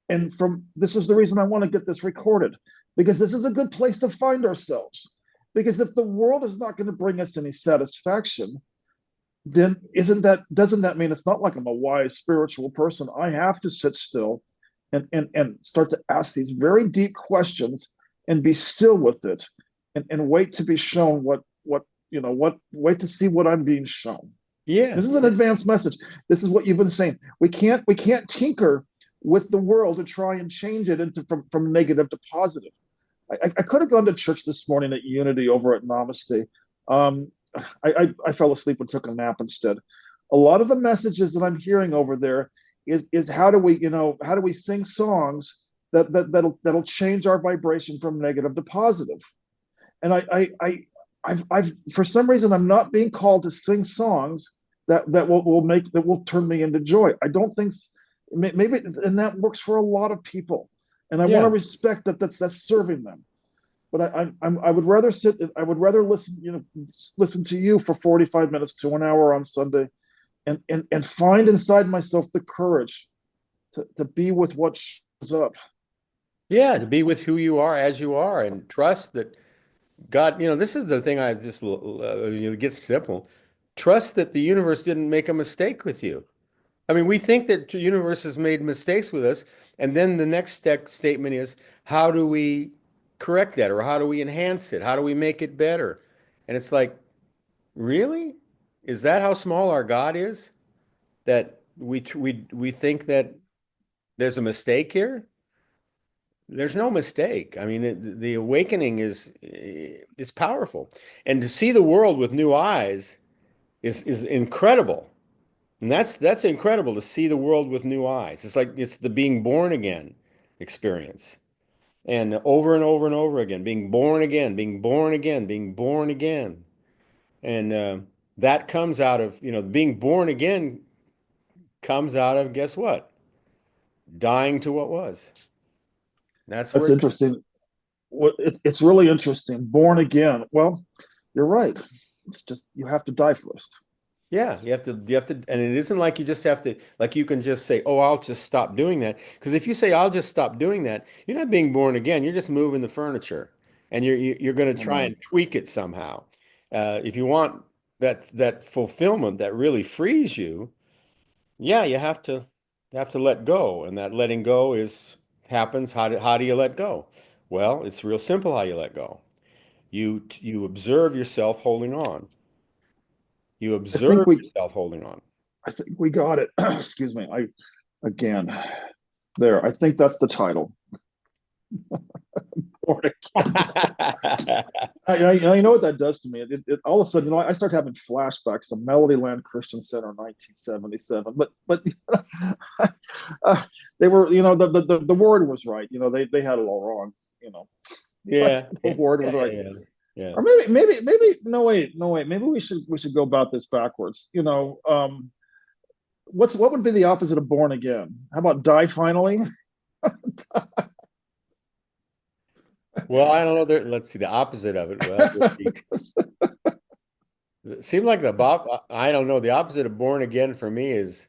[SPEAKER 1] And from this is the reason I want to get this recorded, because this is a good place to find ourselves. Because if the world is not going to bring us any satisfaction, then isn't that doesn't that mean it's not like I'm a wise spiritual person? I have to sit still and start to ask these very deep questions and be still with it and wait to be shown what wait to see what I'm being shown.
[SPEAKER 2] Yeah.
[SPEAKER 1] This is an advanced message. This is what you've been saying. We can't tinker with the world to try and change it into from negative to positive. I could have gone to church this morning at Unity over at Namaste. Um, I fell asleep and took a nap instead. A lot of the messages that I'm hearing over there is how do we sing songs that'll change our vibration from negative to positive. And I've for some reason I'm not being called to sing songs that will turn me into joy. I don't think maybe, and that works for a lot of people, and I want to
[SPEAKER 2] Yeah.
[SPEAKER 1] respect that's serving them. But I would rather sit. I would rather listen to you for 45 minutes to an hour on Sunday, and find inside myself the courage to be with what shows up.
[SPEAKER 2] Yeah, to be with who you are as you are and trust that God, this is the thing I just, it gets simple. Trust that the universe didn't make a mistake with you. I mean, we think that the universe has made mistakes with us, and then the next statement is, how do we correct that, or how do we enhance it? How do we make it better? And it's like, really? Is that how small our God is? That we think that there's a mistake here? There's no mistake. I mean, the awakening is powerful, and to see the world with new eyes is incredible. And that's incredible to see the world with new eyes. It's like it's the being born again experience. And over and over and over again, being born again, being born again, being born again. And that comes out of, being born again comes out of, guess what? Dying to what was. That's where
[SPEAKER 1] That's
[SPEAKER 2] it comes.
[SPEAKER 1] interesting. It's really interesting. Born again. Well, you're right. It's just you have to die first.
[SPEAKER 2] Yeah, and it isn't like you just have to, like you can just say, oh, I'll just stop doing that. Because if you say, I'll just stop doing that, you're not being born again. You're just moving the furniture, and you're going to try
[SPEAKER 1] Amen.
[SPEAKER 2] and tweak it somehow. If you want that fulfillment that really frees you, yeah, you have to let go, and that letting go is happens. How do you let go? Well, it's real simple how you let go. You observe yourself holding on. You
[SPEAKER 1] I think
[SPEAKER 2] observe
[SPEAKER 1] we
[SPEAKER 2] yourself holding on.
[SPEAKER 1] I think we got it. Excuse me. I again there. I think that's the title. Born again. You know what that does to me? All of a sudden, I start having flashbacks to Melodyland Christian Center, 1977. But uh, they were, the word was right. They had it all wrong. But
[SPEAKER 2] Yeah,
[SPEAKER 1] the
[SPEAKER 2] yeah,
[SPEAKER 1] word was
[SPEAKER 2] yeah,
[SPEAKER 1] right.
[SPEAKER 2] yeah, yeah.
[SPEAKER 1] Or maybe no wait. Maybe we should go about this backwards. What would be the opposite of born again? How about die finally?
[SPEAKER 2] Well, I don't know. Let's see the opposite of it. Well,
[SPEAKER 1] Because
[SPEAKER 2] it seemed like the Bob. I don't know. The opposite of born again for me is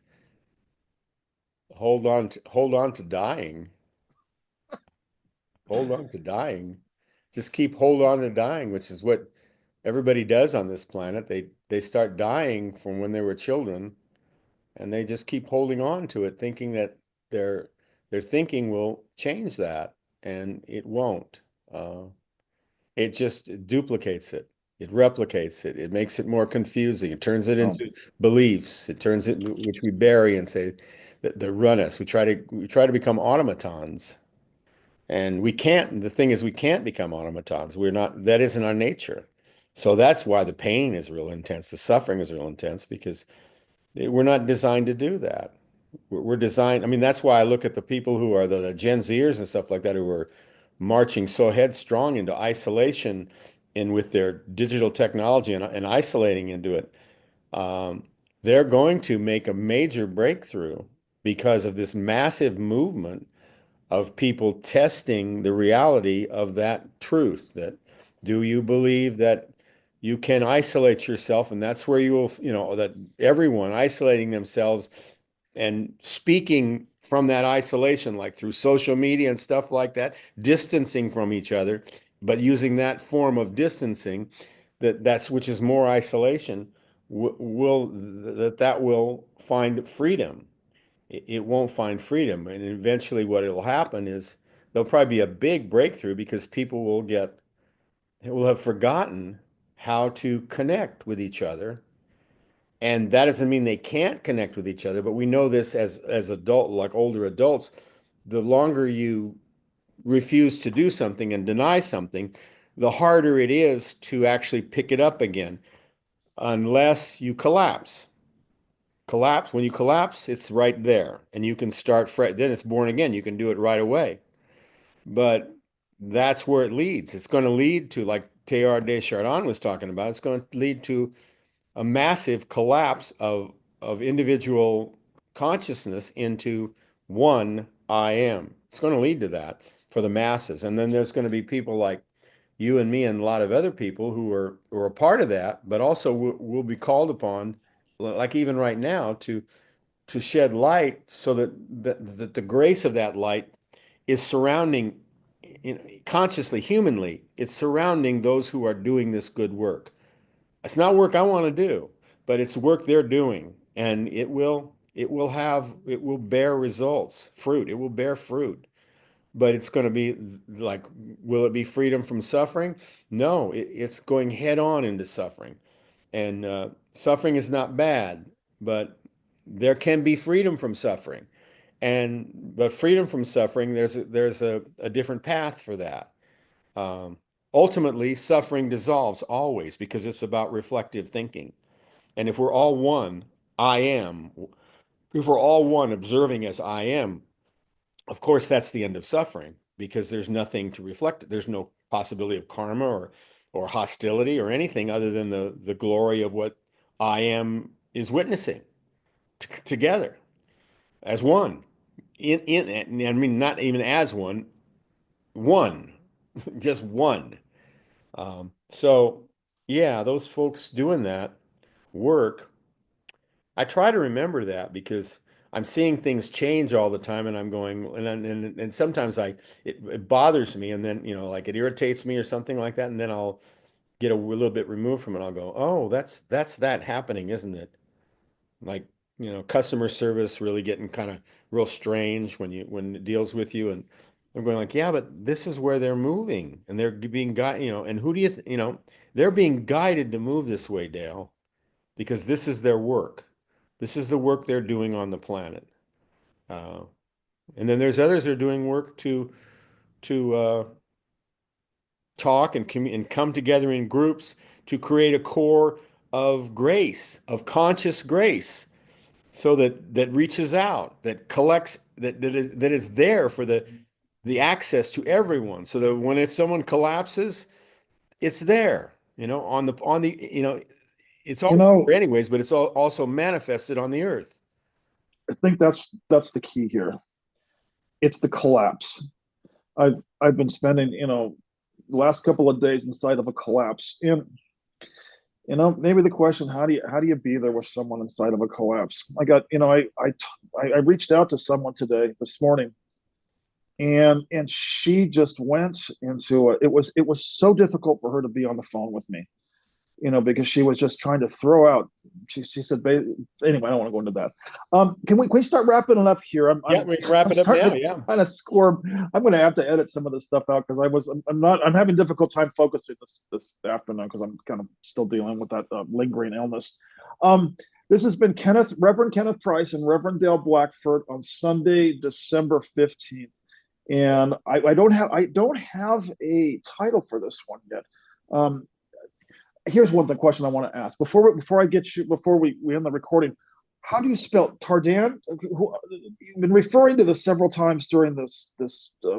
[SPEAKER 2] hold on to dying. Hold on to dying. Just keep hold on to dying, which is what everybody does on this planet. They start dying from when they were children, and they just keep holding on to it, thinking that their their thinking will change that, and it won't. It just duplicates it. It replicates it. It makes it more confusing. It turns it
[SPEAKER 1] oh,
[SPEAKER 2] into beliefs. It turns it, which we bury and say that run us. We try to become automatons, and we can't. The thing is, we can't become automatons. We're not. That isn't our nature. So that's why the pain is real intense. The suffering is real intense because we're not designed to do that. We're designed. I mean, that's why I look at the people who are the Gen Zers and stuff like that who are marching so headstrong into isolation and with their digital technology and isolating into it. Um, they're going to make a major breakthrough because of this massive movement of people testing the reality of that truth that Do you believe that you can isolate yourself, and that's where you will, that everyone isolating themselves and speaking from that isolation, like through social media and stuff like that, distancing from each other, but using that form of distancing, that's which is more isolation, will that will find freedom. It won't find freedom, and eventually, what will happen is there'll probably be a big breakthrough because people will have forgotten how to connect with each other. And that doesn't mean they can't connect with each other, but we know this as like older adults, the longer you refuse to do something and deny something, the harder it is to actually pick it up again, unless you collapse. When you collapse, it's right there, and you can start fresh. Then it's born again. You can do it right away. But that's where it leads. It's going to lead to, like Teilhard de Chardin was talking about, it's going to lead to a massive collapse of individual consciousness into one I am. It's going to lead to that for the masses. And then there's going to be people like you and me and a lot of other people who are a part of that, but also will be called upon, like even right now, to shed light so that the grace of that light is surrounding, consciously, humanly, it's surrounding those who are doing this good work. It's not work I want to do, but it's work they're doing, and it will bear results, fruit. It will bear fruit, but it's going to be like, will it be freedom from suffering? No, it's going head on into suffering, and suffering is not bad, but there can be freedom from suffering, but freedom from suffering, there's a different path for that. Um, Ultimately, suffering dissolves always because it's about reflective thinking. And if we're all one, I am, if we're all one observing as I am, of course, that's the end of suffering because there's nothing to reflect. There's no possibility of karma or hostility or anything other than the glory of what I am is witnessing together as one. I mean, not even as one, just one. So yeah, those folks doing that work, I try to remember that because I'm seeing things change all the time, and I'm going, and sometimes it bothers me, and then like it irritates me or something like that, and then I'll get a little bit removed from it. I'll go, oh, that's that happening, isn't it? Like, customer service really getting kind of real strange when it deals with you, and I'm going like, yeah, but this is where they're moving, and they're being guided, and who do they're being guided to move this way, Dale, because this is their work. This is the work they're doing on the planet. Uh, and then there's others that are doing work to talk and come together in groups to create a core of grace, of conscious grace, so that reaches out, that collects, that is there for the access to everyone, so that when if someone collapses, it's there, it's
[SPEAKER 1] You
[SPEAKER 2] all
[SPEAKER 1] know,
[SPEAKER 2] there anyways, but it's also manifested on the earth.
[SPEAKER 1] I think that's the key here. It's the collapse. I've been spending, the last couple of days inside of a collapse. And maybe the question, how do you be there with someone inside of a collapse? I got, I reached out to someone today, this morning, and she just went into it was so difficult for her to be on the phone with me, because she was just trying to throw out. She said, anyway, I don't want to go into that. Can we start wrapping it up here? I'm
[SPEAKER 2] Yeah,
[SPEAKER 1] I'm
[SPEAKER 2] we can wrap
[SPEAKER 1] I'm
[SPEAKER 2] it up
[SPEAKER 1] starting
[SPEAKER 2] now.
[SPEAKER 1] to
[SPEAKER 2] Yeah.
[SPEAKER 1] kind of squirm. I'm going to have to edit some of this stuff out because I'm having difficult time focusing this afternoon because I'm kind of still dealing with that lingering illness. Um, this has been Reverend Kenneth Price and Reverend Dale Blackford on Sunday, December 15th. And I don't have a title for this one yet. Um, Here's the question I want to ask before we end the recording. How do you spell Tardan? You've been referring to this several times during this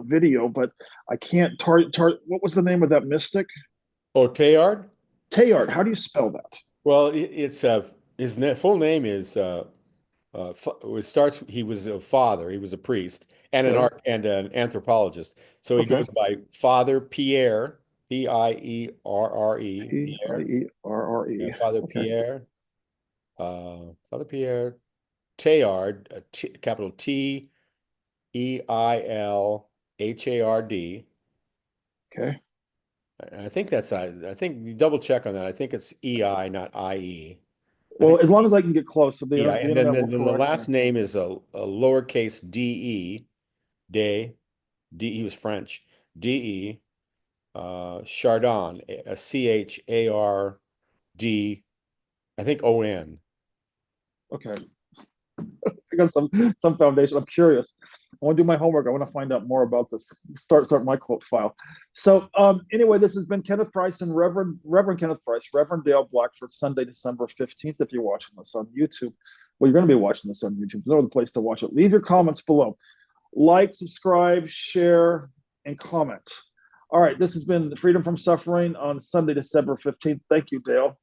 [SPEAKER 1] video, but I can't. What was the name of that mystic?
[SPEAKER 2] Oh, Teilhard?
[SPEAKER 1] Teilhard. How do you spell that?
[SPEAKER 2] Well, it's his full name is it starts. He was a father. He was a priest and
[SPEAKER 1] Okay.
[SPEAKER 2] an anthropologist. So he
[SPEAKER 1] Okay.
[SPEAKER 2] goes by Father Pierre. Pierre. Pierre.
[SPEAKER 1] Pierre.
[SPEAKER 2] Father
[SPEAKER 1] Okay.
[SPEAKER 2] Pierre. Father Pierre Teilhard, capital Teilhard.
[SPEAKER 1] Okay.
[SPEAKER 2] I think I think you double check on that. I think it's EI, not IE. I
[SPEAKER 1] Well,
[SPEAKER 2] think
[SPEAKER 1] as long as I can get close, so
[SPEAKER 2] EI.
[SPEAKER 1] the
[SPEAKER 2] And then
[SPEAKER 1] internet will
[SPEAKER 2] the
[SPEAKER 1] correct me.
[SPEAKER 2] last name is a lowercase DE, Day. He was French. DE, Chardon, a CHARD, I think ON.
[SPEAKER 1] Okay. I got some foundation. I'm curious. I want to do my homework. I want to find out more about this. Start my quote file. So anyway, this has been Kenneth Price and Reverend Kenneth Price, Reverend Dale Blackford, Sunday, December 15th. If you're watching this on YouTube, well, you're going to be watching this on YouTube. There's no other place to watch it. Leave your comments below. Like, subscribe, share, and comment. All right, this has been Freedom from Suffering on Sunday, December 15th. Thank you, Dale.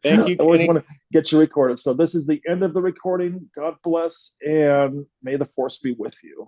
[SPEAKER 2] Thank
[SPEAKER 1] I
[SPEAKER 2] you,
[SPEAKER 1] always
[SPEAKER 2] Kenny.
[SPEAKER 1] want to get you recorded. So this is the end of the recording. God bless, and may the force be with you.